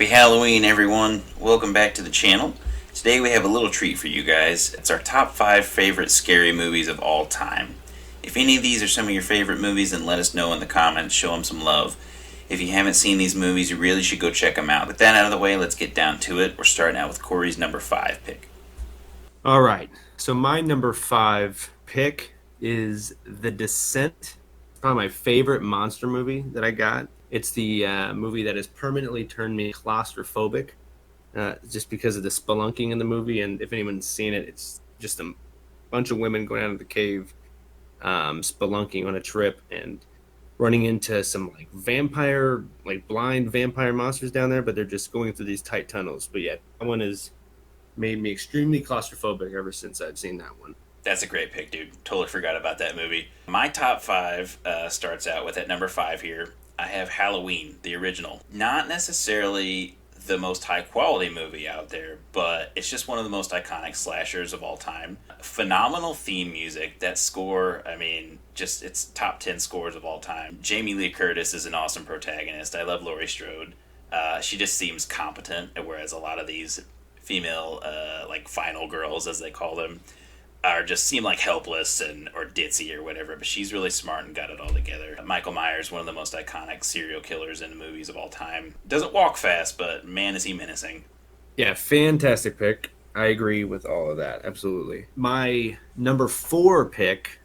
Halloween, everyone. Welcome back to the channel. Today we have a little treat for you guys. It's our top 5 favorite scary movies of all time. If any of these are some of your favorite movies, then let us know in the comments. Show them some love. If you haven't seen these movies, you really should go check them out. With that out of the way, let's get down to it. We're starting out with Corey's number 5 pick. All right. So my number 5 pick is The Descent. Probably my favorite monster movie that I got. It's the movie that has permanently turned me claustrophobic, just because of the spelunking in the movie. And if anyone's seen it, it's just a bunch of women going out of the cave, spelunking on a trip and running into some blind vampire monsters down there. But they're just going through these tight tunnels. But yeah, that one has made me extremely claustrophobic ever since I've seen that one. That's a great pick, dude. Totally forgot about that movie. My top 5 starts out with at number 5 here. I have Halloween, the original. Not necessarily the most high quality movie out there, but it's just one of the most iconic slashers of all time. Phenomenal theme music. That score, just it's top 10 scores of all time. Jamie Lee Curtis is an awesome protagonist. I love Laurie Strode. She just seems competent, whereas a lot of these female, final girls, as they call them, are just seem like helpless or ditzy or whatever, but she's really smart and got it all together. Michael Myers, one of the most iconic serial killers in the movies of all time. Doesn't walk fast, but man, is he menacing. Yeah, fantastic pick. I agree with all of that. Absolutely. My number 4 pick,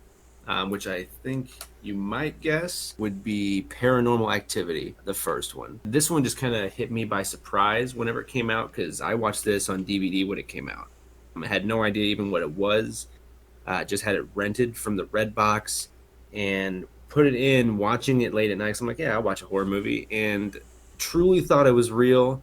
which I think you might guess, would be Paranormal Activity, the first one. This one just kind of hit me by surprise whenever it came out, because I watched this on DVD when it came out. I had no idea even what it was. Just had it rented from the Redbox and put it in, watching it late at night. So I'm like, yeah, I'll watch a horror movie. And truly thought it was real.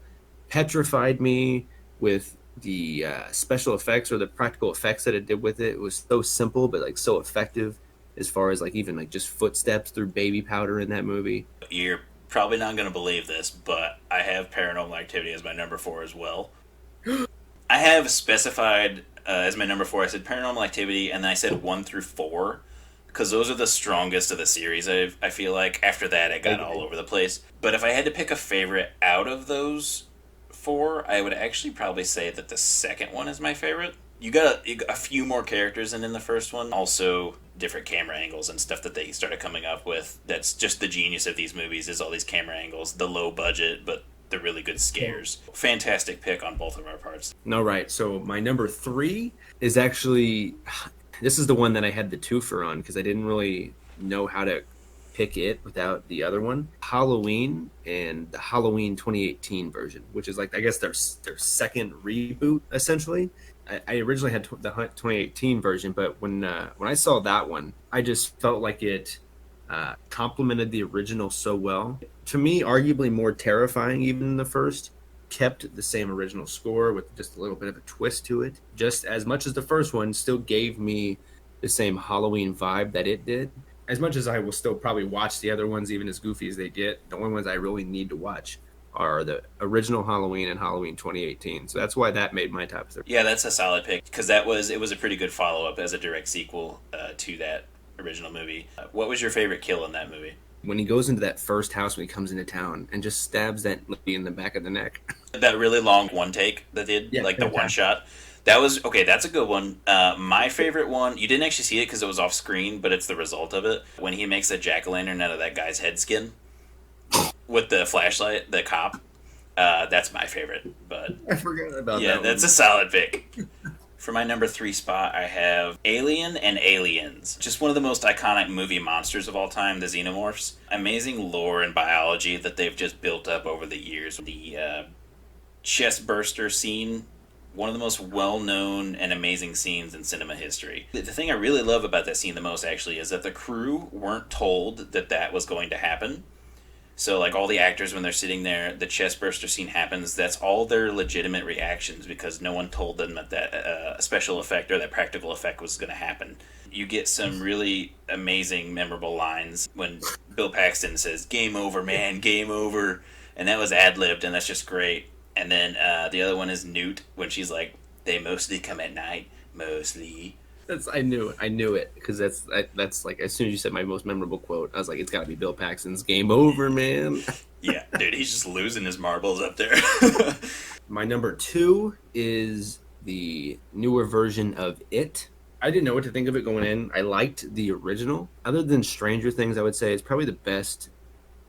Petrified me with the special effects or the practical effects that it did with it. It was so simple, but so effective as far as even just footsteps through baby powder in that movie. You're probably not going to believe this, but I have Paranormal Activity as my number 4 as well. I have specified as my number 4, I said Paranormal Activity, and then I said 1 through 4, because those are the strongest of the series. I feel like after that it got all over the place. But if I had to pick a favorite out of those 4, I would actually probably say that the second one is my favorite. You got a few more characters than in the first one. Also, different camera angles and stuff that they started coming up with. That's just the genius of these movies, is all these camera angles, the low budget, but the really good scares. Fantastic pick on both of our parts. All right, so my number 3 is actually, this is the one that I had the twofer on because I didn't really know how to pick it without the other one. Halloween and the Halloween 2018 version, which is I guess their second reboot essentially. I originally had the 2018 version, but when I saw that one, I just felt like it complemented the original so well. To me, arguably more terrifying even than the first. Kept the same original score with just a little bit of a twist to it. Just as much as the first one still gave me the same Halloween vibe that it did. As much as I will still probably watch the other ones, even as goofy as they get, the only ones I really need to watch are the original Halloween and Halloween 2018. So that's why that made my top 3. Yeah, that's a solid pick, because it was a pretty good follow-up as a direct sequel to that original movie. What was your favorite kill in that movie? When he goes into that first house when he comes into town and just stabs that lady in the back of the neck. That really long one take that did, the one shot. That was, okay, that's a good one. My favorite one, you didn't actually see it because it was off screen, but it's the result of it. When he makes a jack-o'-lantern out of that guy's head skin with the flashlight, the cop, that's my favorite. But I forgot about that. Yeah, that's a solid pick. For my number 3 spot, I have Alien and Aliens. Just one of the most iconic movie monsters of all time, the xenomorphs. Amazing lore and biology that they've just built up over the years. The chest burster scene, one of the most well-known and amazing scenes in cinema history. The thing I really love about that scene the most, actually, is that the crew weren't told that was going to happen. So, all the actors, when they're sitting there, the chest burster scene happens, that's all their legitimate reactions, because no one told them that special effect or that practical effect was going to happen. You get some really amazing, memorable lines when Bill Paxton says, "Game over, man, game over." And that was ad-libbed, and that's just great. And then the other one is Newt, when she's like, "They mostly come at night, mostly." I knew it because that's as soon as you said my most memorable quote, I was like, it's got to be Bill Paxton's "Game over, man." Yeah, dude, he's just losing his marbles up there. My number two is the newer version of It. I didn't know what to think of it going in. I liked the original. Other than Stranger Things, I would say it's probably the best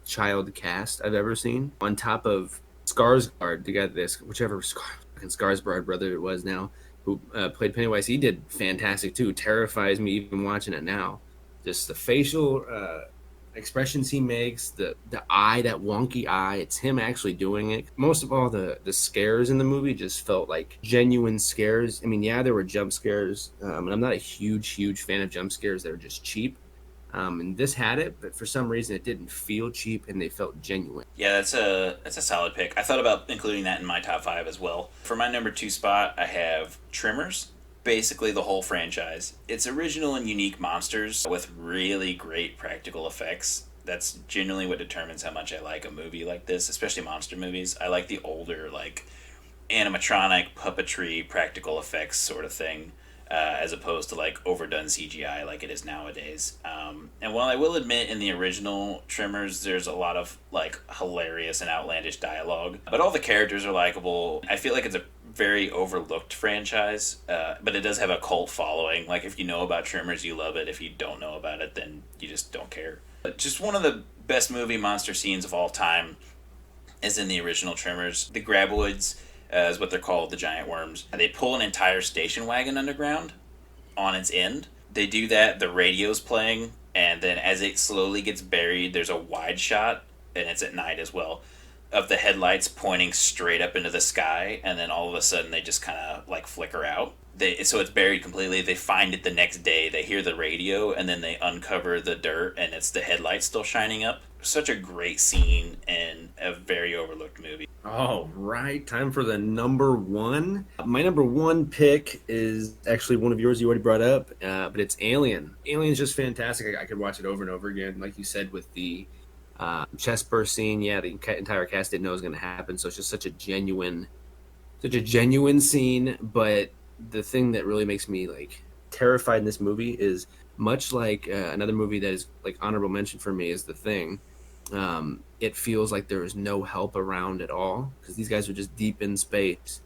child cast I've ever seen. On top of Skarsgård, the guy this whichever Skarsgård brother it was now, who played Pennywise, he did fantastic too. Terrifies me even watching it now. Just the facial expressions he makes, the eye, that wonky eye. It's him actually doing it. Most of all, the scares in the movie just felt like genuine scares. I mean, yeah, there were jump scares, and I'm not a huge fan of jump scares that are just cheap. And this had it, but for some reason it didn't feel cheap and they felt genuine. Yeah, that's a solid pick. I thought about including that in my top five as well. For my number two spot, I have Trimmers. Basically, the whole franchise. It's original and unique monsters with really great practical effects. That's generally what determines how much I like a movie like this, especially monster movies. I like the older, like animatronic puppetry practical effects sort of thing, as opposed to like overdone CGI like it is nowadays. And while I will admit in the original Tremors there's a lot of like hilarious and outlandish dialogue, but all the characters are likable. I feel like it's a very overlooked franchise, but it does have a cult following. Like if you know about Tremors, you love it. If you don't know about it, then you just don't care. But just one of the best movie monster scenes of all time is in the original Tremors. The Graboids, is what they're called, the giant worms. They pull an entire station wagon underground on its end. They do that, the radio's playing, and then as it slowly gets buried, there's a wide shot, and it's at night as well, of the headlights pointing straight up into the sky, and then all of a sudden they just kind of like flicker out. So it's buried completely. They find it the next day. They hear the radio, and then they uncover the dirt, and it's the headlights still shining up. Such a great scene and a very overlooked movie. All right, time for the number one. My number one pick is actually one of yours you already brought up, but it's Alien. Alien's just fantastic. I could watch it over and over again. Like you said, with the chest burst scene, yeah, the entire cast didn't know it was going to happen. So it's just such a genuine scene. But the thing that really makes me like terrified in this movie is much like another movie that is like honorable mention for me is The Thing. It feels like there is no help around at all because these guys are just deep in space,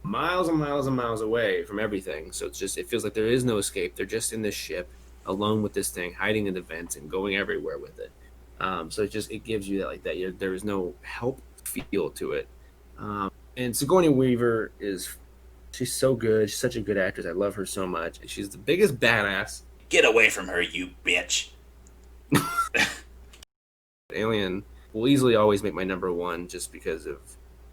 miles and miles and miles away from everything. So it feels like there is no escape. They're just in this ship alone with this thing, hiding in the vents and going everywhere with it. So it gives you that like that. There is no help feel to it. And Sigourney Weaver she's so good. She's such a good actress. I love her so much. She's the biggest badass. Get away from her, you bitch. Alien will easily always make my number one just because of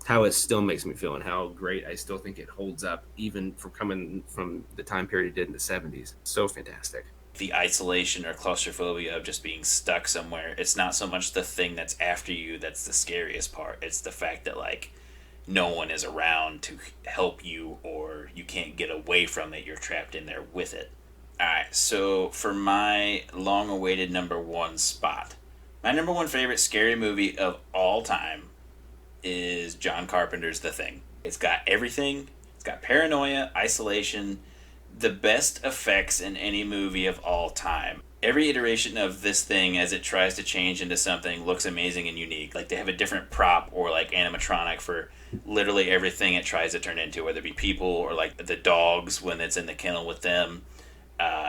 how it still makes me feel and how great I still think it holds up, even from coming from the time period it did in the 70s. So fantastic. The isolation or claustrophobia of just being stuck somewhere, it's not so much the thing that's after you that's the scariest part. It's the fact that, like, no one is around to help you or you can't get away from it. You're trapped in there with it. Alright, so for my long awaited number one spot, my number one favorite scary movie of all time is John Carpenter's The Thing. It's got everything. It's got paranoia, isolation, the best effects in any movie of all time. Every iteration of this thing as it tries to change into something looks amazing and unique. Like they have a different prop or like animatronic for literally everything it tries to turn into, whether it be people or like the dogs when it's in the kennel with them.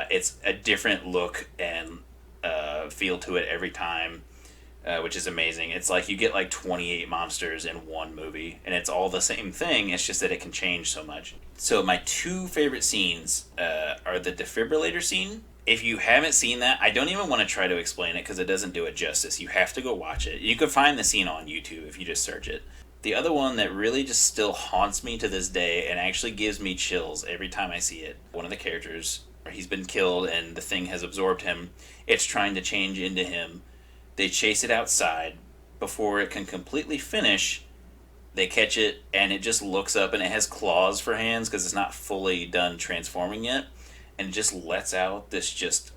It's a different look and feel to it every time, which is amazing. It's like you get like 28 monsters in one movie, and it's all the same thing. It's just that it can change so much. So my two favorite scenes are the defibrillator scene. If you haven't seen that, I don't even want to try to explain it because it doesn't do it justice. You have to go watch it. You can find the scene on YouTube if you just search it. The other one that really just still haunts me to this day and actually gives me chills every time I see it. One of the characters, he's been killed and the thing has absorbed him. It's trying to change into him. They chase it outside. Before it can completely finish, they catch it and it just looks up and it has claws for hands because it's not fully done transforming yet. And it just lets out this just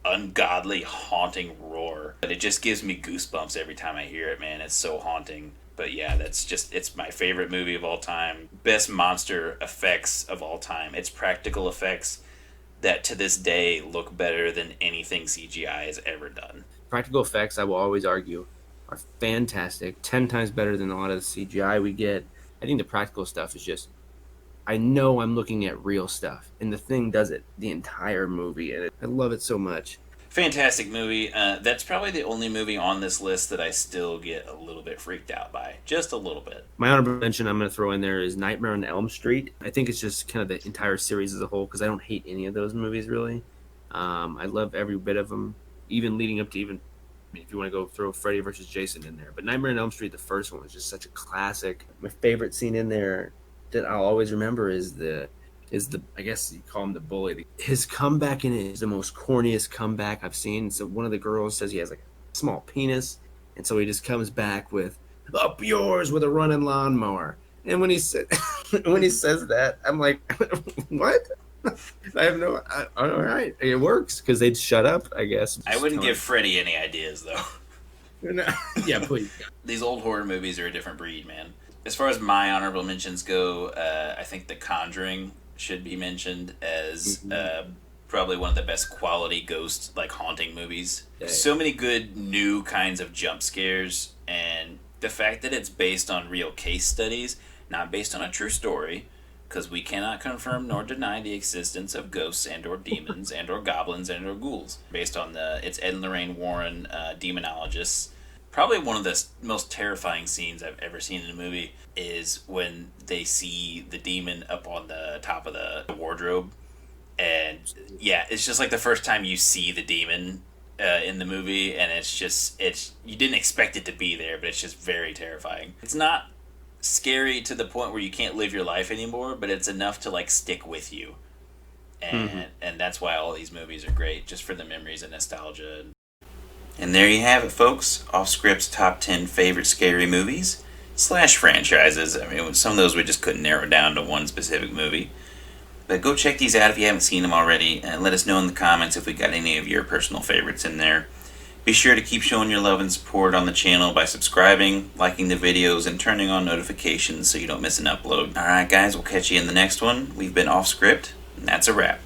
ungodly haunting roar. But it just gives me goosebumps every time I hear it, man. It's so haunting. But yeah, it's my favorite movie of all time. Best monster effects of all time. It's practical effects that to this day look better than anything CGI has ever done. Practical effects, I will always argue, are fantastic, 10 times better than a lot of the CGI we get. I think the practical stuff is just, I know I'm looking at real stuff, and the thing does it the entire movie, and I love it so much. Fantastic movie. That's probably the only movie on this list that I still get a little bit freaked out by. Just a little bit. My honorable mention I'm going to throw in there is Nightmare on Elm Street. I think it's just kind of the entire series as a whole because I don't hate any of those movies really. I love every bit of them, even leading up to even, I mean, if you want to go throw Freddy versus Jason in there. But Nightmare on Elm Street, the first one, was just such a classic. My favorite scene in there that I'll always remember is the I guess you call him the bully. His comeback in it is the most corniest comeback I've seen. So one of the girls says he has like a small penis, and so he just comes back with "up yours" with a running lawnmower. And when he said when he says that, I'm like, what? I have no. All right, it works because they'd shut up. I guess. I wouldn't give Freddy any ideas though. Yeah, please. These old horror movies are a different breed, man. As far as my honorable mentions go, I think The Conjuring should be mentioned as probably one of the best quality ghost like haunting movies. Yeah. So many good new kinds of jump scares, and the fact that it's based on real case studies, not based on a true story, because we cannot confirm nor deny the existence of ghosts and or demons and or goblins and or ghouls. Based on it's Ed and Lorraine Warren, demonologists. Probably one of the most terrifying scenes I've ever seen in a movie is when they see the demon up on the top of the wardrobe. And yeah, it's just like the first time you see the demon in the movie, and it's you didn't expect it to be there, but it's just very terrifying. It's not scary to the point where you can't live your life anymore, but it's enough to like stick with you. And that's why all these movies are great, just for the memories and nostalgia. And there you have it, folks. Off Script's top 10 favorite scary movies / franchises. I mean, some of those we just couldn't narrow down to one specific movie. But go check these out if you haven't seen them already, and let us know in the comments if we got any of your personal favorites in there. Be sure to keep showing your love and support on the channel by subscribing, liking the videos, and turning on notifications so you don't miss an upload. Alright guys, we'll catch you in the next one. We've been Off Script, and that's a wrap.